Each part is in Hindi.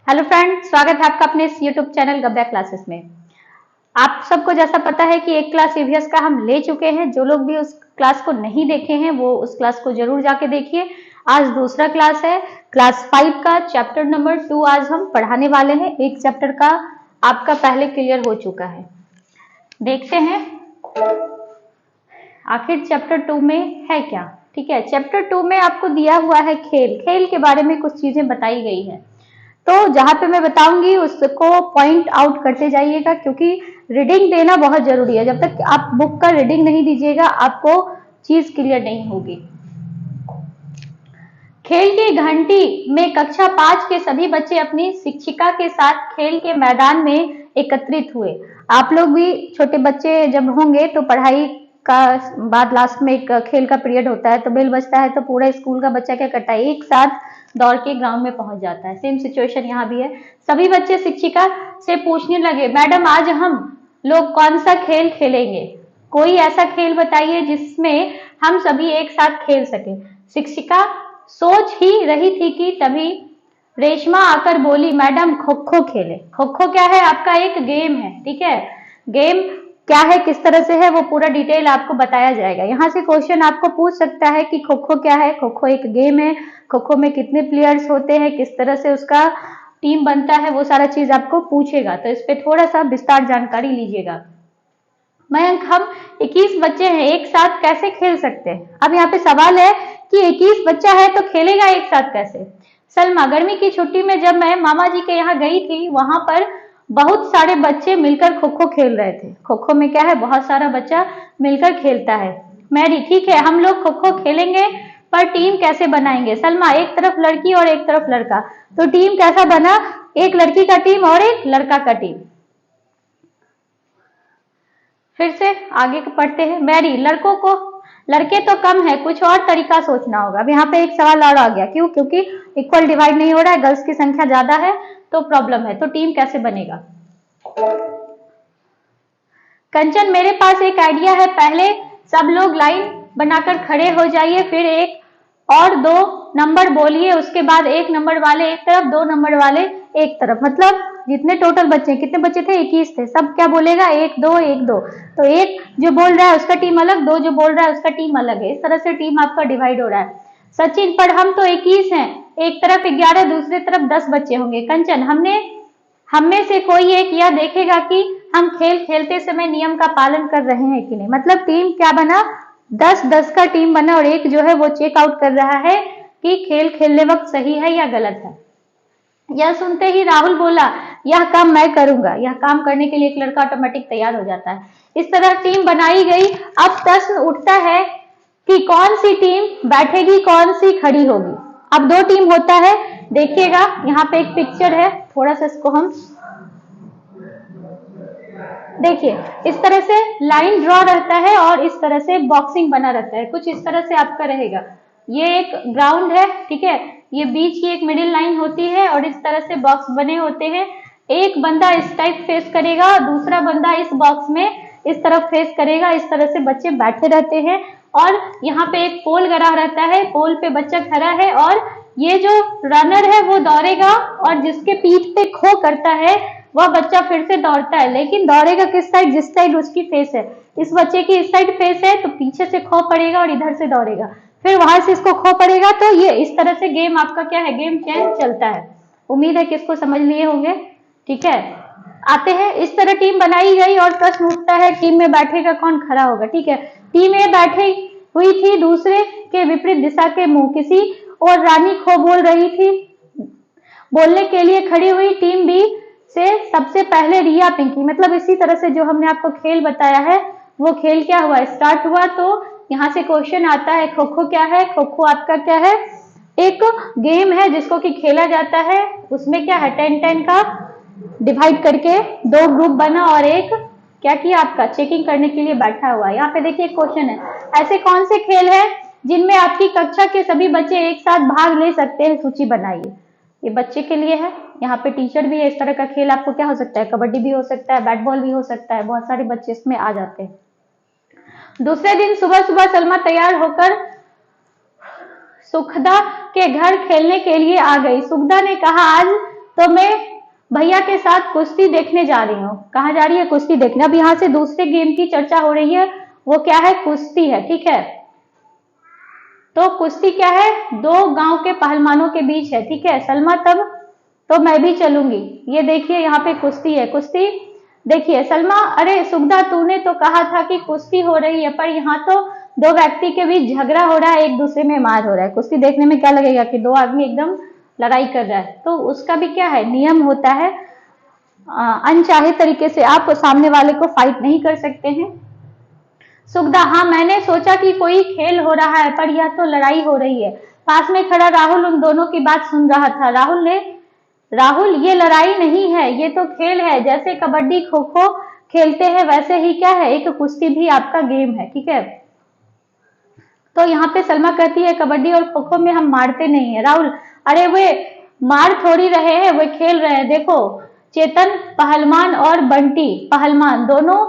हेलो फ्रेंड, स्वागत है आपका अपने इस यूट्यूब चैनल गब्या क्लासेस में। आप सबको जैसा पता है कि एक क्लास ईवीएस का हम ले चुके हैं। जो लोग भी उस क्लास को नहीं देखे हैं वो उस क्लास को जरूर जाके देखिए। आज दूसरा क्लास है, क्लास 5 का चैप्टर नंबर 2 आज हम पढ़ाने वाले हैं। एक चैप्टर का आपका पहले क्लियर हो चुका है। देखते हैं आखिर चैप्टर 2 में है क्या। ठीक है, चैप्टर 2 में आपको दिया हुआ है खेल। खेल के बारे में कुछ चीजें बताई गई है, तो जहां पे मैं बताऊंगी उसको पॉइंट आउट करते जाइएगा, क्योंकि रीडिंग देना बहुत जरूरी है। जब तक आप बुक का रीडिंग नहीं दीजिएगा आपको चीज क्लियर नहीं होगी। खेल की घंटी में कक्षा 5 के सभी बच्चे अपनी शिक्षिका के साथ खेल के मैदान में एकत्रित हुए। आप लोग भी छोटे बच्चे जब होंगे तो पढ़ाई का बाद लास्ट में एक खेल का पीरियड होता है, तो बेल बजता है तो पूरा स्कूल का बच्चा क्या करता है, एक साथ दौड़ के ग्राउंड में पहुंच जाता है। सेम सिचुएशन यहाँ भी है। सभी बच्चे शिक्षिका से पूछने लगे, मैडम आज हम लोग कौन सा खेल खेलेंगे? कोई ऐसा खेल बताइए जिसमें हम सभी एक साथ खेल सके। शिक्षिका सोच ही रही थी कि तभी रेशमा आकर बोली, मैडम खो खो खेले। खो खो क्या है? आपका एक गेम है। ठीक है, गेम क्या है, किस तरह से है, वो पूरा डिटेल आपको बताया जाएगा। यहाँ से क्वेश्चन आपको पूछ सकता है कि खो खो क्या है। खो खो एक गेम है। खो खो में कितने प्लेयर्स होते हैं, किस तरह से उसका टीम बनता है, वो सारा चीज आपको पूछेगा। तो इस पे थोड़ा सा विस्तार जानकारी लीजिएगा। मयंक, हम 21 बच्चे हैं, एक साथ कैसे खेल सकते हैं? अब यहाँ पे सवाल है कि 21 बच्चा है तो खेलेगा एक साथ कैसे? सलमा, गर्मी की छुट्टी में जब मैं मामा जी के यहाँ गई थी, वहां पर बहुत सारे बच्चे मिलकर खो खो खेल रहे थे। खो खो में क्या है, बहुत सारा बच्चा मिलकर खेलता है। मैरी, ठीक है हम लोग खो खो खेलेंगे, पर टीम कैसे बनाएंगे? सलमा, एक तरफ लड़की और एक तरफ लड़का, तो टीम कैसा बना? एक लड़की का टीम और एक लड़का का टीम। फिर से आगे पढ़ते हैं। मैरी, लड़के तो कम है, कुछ और तरीका सोचना होगा। अब यहाँ पे एक सवाल और आ गया, क्यों? क्योंकि इक्वल डिवाइड नहीं हो रहा है, गर्ल्स की संख्या ज्यादा है तो प्रॉब्लम है। तो टीम कैसे बनेगा? कंचन, मेरे पास एक आइडिया है। पहले सब लोग लाइन बनाकर खड़े हो जाइए, फिर एक और 2 नंबर बोलिए, उसके बाद 1 नंबर वाले एक तरफ, 2 नंबर वाले एक तरफ। मतलब जितने टोटल बच्चे, कितने बच्चे थे? 21 थे। सब क्या बोलेगा? 1 2 1 2। तो एक जो बोल रहा है उसका टीम अलग, 2 जो बोल रहा है उसका टीम अलग है। इस तरह से टीम आपका डिवाइड हो रहा है। सचिन, पर हम तो 21 हैं, एक तरफ 11, दूसरी तरफ 10 बच्चे होंगे। कंचन, हम में से कोई एक यह देखेगा कि हम खेल खेलते समय नियम का पालन कर रहे हैं कि नहीं। मतलब टीम क्या बना? 10-10 का टीम बना, और एक जो है वो चेक आउट कर रहा है कि खेल खेलने वक्त सही है या गलत है। यह सुनते ही राहुल बोला, यह काम मैं करूंगा। यह काम करने के लिए एक लड़का ऑटोमेटिक तैयार हो जाता है। इस तरह टीम बनाई गई। अब प्रश्न उठता है कि कौन सी टीम बैठेगी, कौन सी खड़ी होगी। अब 2 टीम होता है। देखिएगा यहाँ पे एक पिक्चर है, थोड़ा सा इसको हम देखिए। इस तरह से लाइन ड्रॉ रहता है और इस तरह से बॉक्सिंग बना रहता है। कुछ इस तरह से आपका रहेगा। ये एक ग्राउंड है, ठीक है, ये बीच की एक मिडिल लाइन होती है और इस तरह से बॉक्स बने होते हैं। एक बंदा इस टाइप फेस करेगा, दूसरा बंदा इस बॉक्स में इस तरफ फेस करेगा। इस तरह से बच्चे बैठे रहते हैं और यहाँ पे एक पोल गड़ा रहता है, पोल पे बच्चा खड़ा है और ये जो रनर है वो दौड़ेगा और जिसके पीठ पे खो करता है वह बच्चा फिर से दौड़ता है। लेकिन दौड़ेगा किस साइड? जिस साइड उसकी फेस है। इस बच्चे की इस साइड फेस है तो पीछे से खो पड़ेगा और इधर से दौड़ेगा, फिर वहां से इसको खो पड़ेगा। तो ये इस तरह से गेम आपका क्या है, गेम चेन चलता है। उम्मीद है कि इसको समझ लिए होंगे। ठीक है, आते हैं। इस तरह टीम बनाई गई और प्रश्न उठता है टीम में बैठेगा कौन, खड़ा होगा। ठीक है, टीम ए बैठी हुई थी दूसरे के विपरीत दिशा के मुंह। किसी और रानी खो बोल रही थी, बोलने के लिए खड़ी हुई। टीम बी से सबसे पहले रिया पिंकी। मतलब इसी तरह से जो हमने आपको खेल बताया है वो खेल क्या हुआ, स्टार्ट हुआ। तो यहाँ से क्वेश्चन आता है खो खो क्या है? खो खो आपका क्या है, एक गेम है जिसको कि खेला जाता है। उसमें क्या है, 10-10 का डिवाइड करके 2 ग्रुप बना और एक क्या किया, आपका चेकिंग करने के लिए बैठा हुआ है। यहाँ पे देखिए क्वेश्चन है, ऐसे कौन से खेल है जिनमें आपकी कक्षा के सभी बच्चे एक साथ भाग ले सकते हैं, सूची बनाइए। ये बच्चे के लिए है, यहाँ पे टीचर भी है। इस तरह का खेल आपको क्या हो सकता है, कबड्डी भी हो सकता है, बैट बॉल भी हो सकता है। बहुत सारे बच्चे इसमें आ जाते हैं। दूसरे दिन सुबह सुबह सलमा तैयार होकर सुखदा के घर खेलने के लिए आ गई। सुखदा ने कहा, आज तो मैं भैया के साथ कुश्ती देखने जा रही हूँ। कहाँ जा रही है? कुश्ती देखने। अब यहाँ से दूसरे गेम की चर्चा हो रही है, वो क्या है? कुश्ती है, ठीक है। तो कुश्ती क्या है? दो गांव के पहलवानों के बीच है, ठीक है। सलमा तब तो मैं भी चलूंगी। ये देखिए यहाँ पे कुश्ती है, कुश्ती देखिए। सलमा, अरे सुगदा, तूने तो कहा था कि कुश्ती हो रही है, पर यहाँ तो दो व्यक्ति के बीच झगड़ा हो रहा है, एक दूसरे में मार हो रहा है। कुश्ती देखने में क्या लगेगा कि दो आदमी एकदम लड़ाई कर रहा है, तो उसका भी क्या है? नियम होता है। अनचाहे तरीके से आप सामने वाले को फाइट नहीं कर सकते हैं। सुगदा, हाँ मैंने सोचा कि कोई खेल हो रहा है, पर यह तो लड़ाई हो रही है। पास में खड़ा राहुल उन दोनों की बात सुन रहा था। राहुल, ये लड़ाई नहीं है, ये तो खेल है। जैसे कबड्डी खो खो खेलते हैं वैसे ही क्या है, एक कुश्ती भी आपका गेम है, ठीक है। तो यहाँ पे सलमा कहती है कबड्डी और खो खो में हम मारते नहीं है। राहुल, अरे वे मार थोड़ी रहे हैं, वे खेल रहे हैं। देखो चेतन पहलवान और बंटी पहलवान दोनों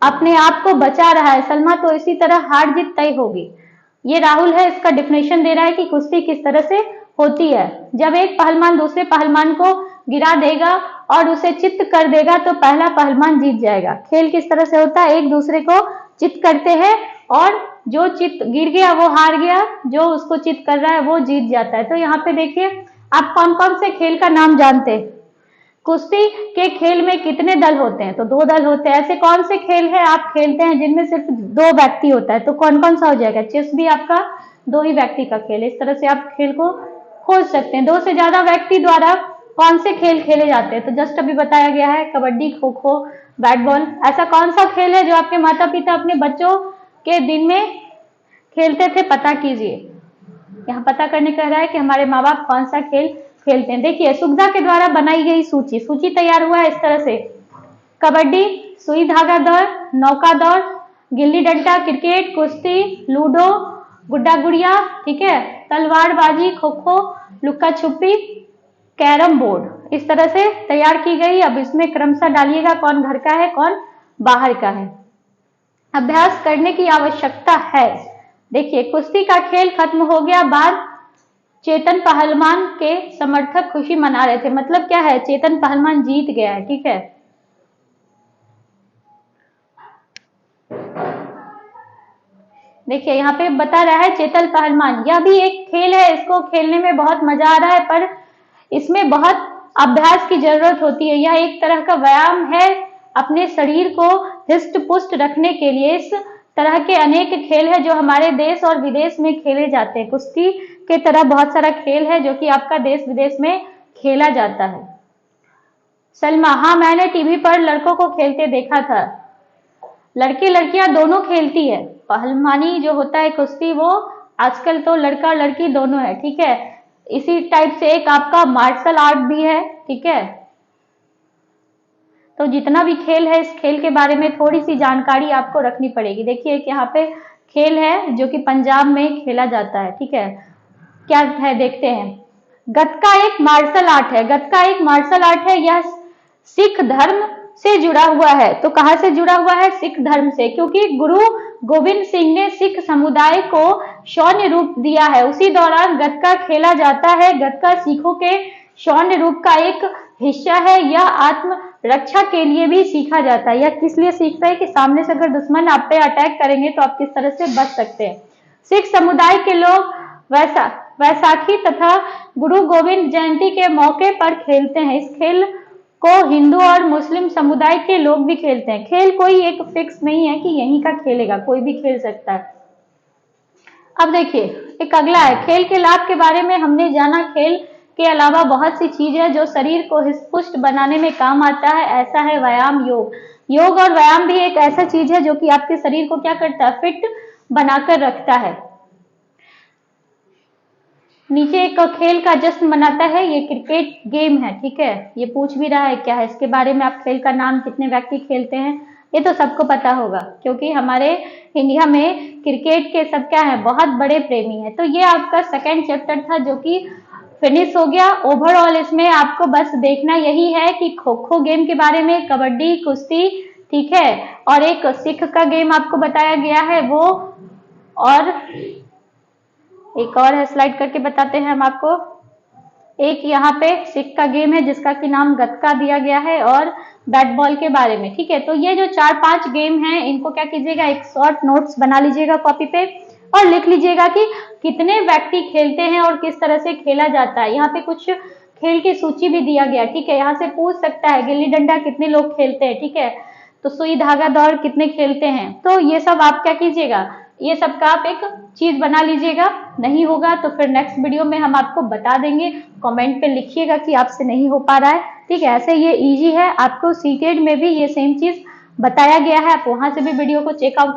अपने आप को बचा रहा है। सलमा, तो इसी तरह हार जीत तय होगी। ये राहुल है, इसका डिफिनेशन दे रहा है कि कुश्ती किस तरह से होती है। जब एक पहलवान दूसरे पहलवान को गिरा देगा और उसे चित्त कर देगा तो पहला पहलवान जीत जाएगा। खेल किस तरह से होता है? एक दूसरे को चित्त करते हैं और जो चित्त गिर गया वो हार गया, जो उसको चित्त कर रहा है वो जीत जाता है। तो यहाँ पे देखिए, आप कौन कौन से खेल का नाम जानते हैं? कुश्ती के खेल में कितने दल होते हैं? तो दो दल होते हैं। ऐसे कौन से खेल है आप खेलते हैं जिनमें सिर्फ दो व्यक्ति होता है? तो कौन कौन सा हो जाएगा? चेस भी आपका दो ही व्यक्ति का खेल है। इस तरह से आप खेल को खोज सकते हैं। दो से ज्यादा व्यक्ति द्वारा कौन से खेल खेले जाते हैं? तो जस्ट अभी बताया गया है, कबड्डी, खो खो, बैट बॉल। ऐसा कौन सा खेल है जो आपके माता पिता अपने बच्चों के दिन में खेलते थे? पता कीजिए। यहाँ पता करने कह रहा है कि हमारे माँ बाप कौन सा खेल खेलते हैं। देखिए सुगधा के द्वारा बनाई गई सूची तैयार हुआ है इस तरह से। कबड्डी, सुई धागा दौड़, नौका दौड़, गिल्ली डंडा, क्रिकेट, कुश्ती, लूडो, गुड्डा गुड़िया, ठीक है, तलवारबाजी, खो खो, लुक्का छुपी, कैरम बोर्ड। इस तरह से तैयार की गई। अब इसमें क्रमशः डालिएगा कौन घर का है कौन बाहर का है। अभ्यास करने की आवश्यकता है। देखिए कुश्ती का खेल खत्म हो गया, बाद चेतन पहलवान के समर्थक खुशी मना रहे थे। मतलब क्या है? चेतन पहलवान जीत गया है, ठीक है। देखिए यहाँ पे बता रहा है चेतन पहलवान, यह भी एक खेल है, इसको खेलने में बहुत मजा आ रहा है, पर इसमें बहुत अभ्यास की जरूरत होती है। यह एक तरह का व्यायाम है अपने शरीर को हिष्ट पुष्ट रखने के लिए। इस तरह के अनेक खेल है जो हमारे देश और विदेश में खेले जाते हैं। कुश्ती के तरह बहुत सारा खेल है जो कि आपका देश विदेश में खेला जाता है। सलमा, हाँ मैंने टीवी पर लड़कों को खेलते देखा था। लड़के लड़कियां दोनों खेलती है। पहलवानी जो होता है कुश्ती, वो आजकल तो लड़का लड़की दोनों है, ठीक है। इसी टाइप से एक आपका मार्शल आर्ट भी है, ठीक है। तो जितना भी खेल है, इस खेल के बारे में थोड़ी सी जानकारी आपको रखनी पड़ेगी। देखिए एक यहाँ पे खेल है जो कि पंजाब में खेला जाता है, ठीक है। क्या है देखते हैं। गतका एक मार्शल आर्ट है। गतका एक मार्शल आर्ट है। यह सिख धर्म से जुड़ा हुआ है। तो कहां से जुड़ा हुआ है? सिख धर्म से, क्योंकि गुरु गोविंद सिंह ने सिख समुदाय को शौर्य रूप दिया है। उसी दौरान गतका खेला जाता है। गतका सिखों के शौर्य रूप का एक हिस्सा है। यह आत्म रक्षा के लिए भी सीखा जाता है। यह किस लिए सीखता है कि सामने से अगर दुश्मन आप पे अटैक करेंगे तो आप किस तरह से बच सकते हैं। सिख समुदाय के लोग वैसाखी तथा गुरु गोविंद जयंती के मौके पर खेलते हैं। इस खेल को हिंदू और मुस्लिम समुदाय के लोग भी खेलते हैं। खेल कोई एक फिक्स नहीं है कि यहीं का खेलेगा, कोई भी खेल सकता है। अब देखिए एक अगला है, खेल के लाभ के बारे में हमने जाना। खेल के अलावा बहुत सी चीजें हैं जो शरीर को हृष्ट-पुष्ट बनाने में काम आता है। ऐसा है व्यायाम, योग और व्यायाम भी एक ऐसा चीज है जो कि आपके शरीर को क्या करता है? फिट बनाकर रखता है। नीचे एक खेल का जश्न मनाता है। ये क्रिकेट गेम है, ठीक है। ये पूछ भी रहा है क्या है इसके बारे में, आप खेल का नाम, कितने व्यक्ति खेलते हैं, ये तो सबको पता होगा क्योंकि हमारे इंडिया में क्रिकेट के सब क्या है? बहुत बड़े प्रेमी है। तो ये आपका सेकंड चैप्टर था जो कि फिनिश हो गया। ओवरऑल इसमें आपको बस देखना यही है कि खो खो गेम के बारे में, कबड्डी, कुश्ती, ठीक है, और एक सिख का गेम आपको बताया गया है वो, और एक और है, स्लाइड करके बताते हैं हम आपको। एक यहाँ पे सिक का गेम है जिसका कि नाम गतका दिया गया है, और बैट बॉल के बारे में। ठीक है, तो ये जो 4-5 गेम हैं, इनको क्या कीजिएगा, एक शॉर्ट नोट्स बना लीजिएगा कॉपी पे और लिख लीजिएगा कि कितने व्यक्ति खेलते हैं और किस तरह से खेला जाता है। यहाँ पे कुछ खेल की सूची भी दिया गया। ठीक है, यहाँ से पूछ सकता है गिल्ली डंडा कितने लोग खेलते हैं। ठीक है, तो सुई धागा दौड़ कितने खेलते हैं। तो ये सब आप क्या कीजिएगा, ये सब का आप एक चीज बना लीजिएगा। नहीं होगा तो फिर नेक्स्ट वीडियो में हम आपको बता देंगे, कमेंट पे लिखिएगा कि आपसे नहीं हो पा रहा है। ठीक है, ऐसे ये इजी है, आपको सीटेड में भी ये सेम चीज बताया गया है, आप वहां से भी वीडियो को चेकआउट